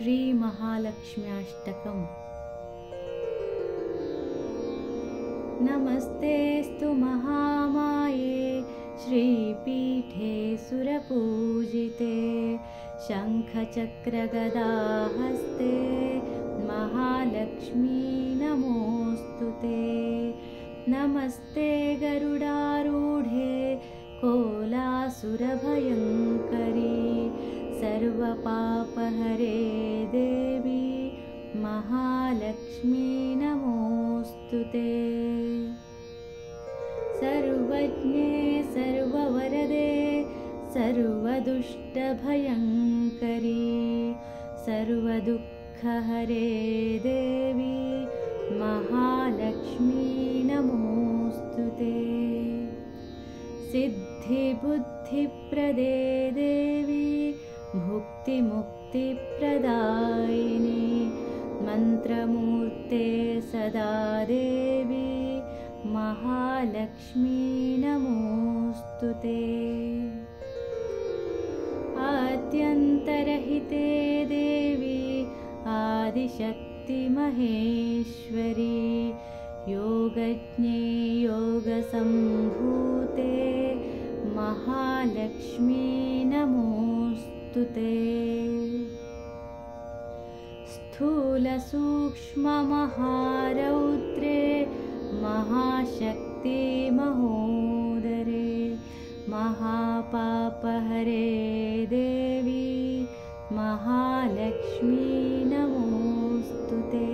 श्रीमहालक्ष्म्याष्टकम्। नमस्तेऽस्तु महामाये श्रीपीठे सुरपूजिते, शङ्खचक्रगदाहस्ते महालक्ष्मी नमोऽस्तु ते। नमस्ते गरुडारूढे कोलासुरभयङ्करी, सर्वपापहरे देवी महालक्ष्मी नमोऽस्तु ते। सर्वज्ञे सर्ववरदे सर्वदुष्टभयङ्करी, सर्वदुःखहरे देवी महालक्ष्मी नमोऽस्तु ते। सिद्धिबुद्धिप्रदे देवी भुक्तिमुक्तिप्रदायिनी, मन्त्रमूर्ते सदा देवी महालक्ष्मी नमोऽस्तु ते। आद्यन्तरहिते देवी आदिशक्तिमहेश्वरी, योगज्ञे योगसम्भूते महालक्ष्मी नमोऽस्तु ते। स्थूलसूक्ष्ममहारौद्रे महाशक्ति महोदरे, महापापहरे देवी महालक्ष्मी नमोऽस्तु ते।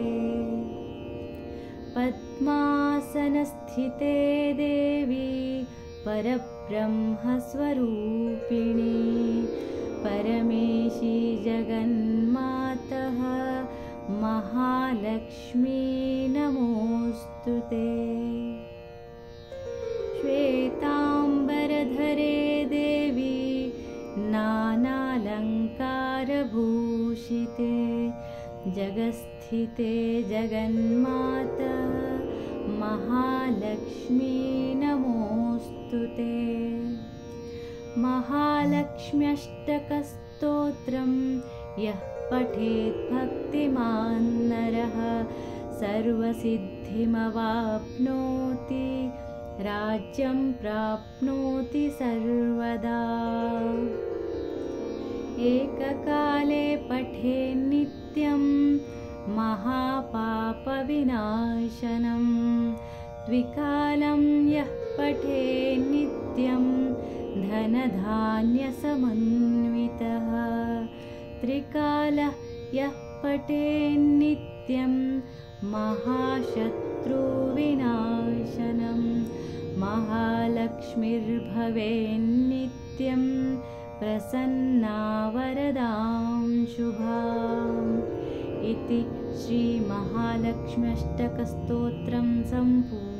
पद्मासनस्थिते देवी परब्रह्मस्वरूपिणी, परमेशी जगन्मातः महालक्ष्मी नमोऽस्तु ते। श्वेताम्बरधरे देवी नानालङ्कारभूषिते, जगत्स्थिते जगन्माता महालक्ष्मी नमोऽस्तु ते। महालक्ष्म्यष्टकस्तोत्रं यः पठेत् भक्तिमान् नरः, सर्वसिद्धिमवाप्नोति, राज्यं प्राप्नोति सर्वदा। एककाले पठेन्नित्यं महापापविनाशनं, द्विकालं यः पठेन्नित्यं धनधान्यसमन्वितः, त्रिकालः यः पठेन्नित्यं महाशत्रुविनाशनं, महालक्ष्मीर्भवेन्नित्यं प्रसन्ना वरदां शुभाम्। इति श्रीमहालक्ष्म्यष्टकस्तोत्रं सम्पूर्णम्।